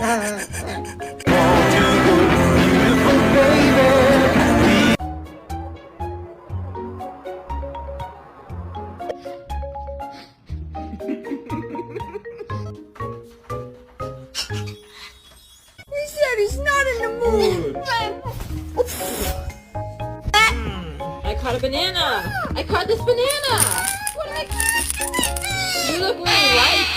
He said he's not in the mood. I caught a banana. I caught this banana. What am I? You look really light.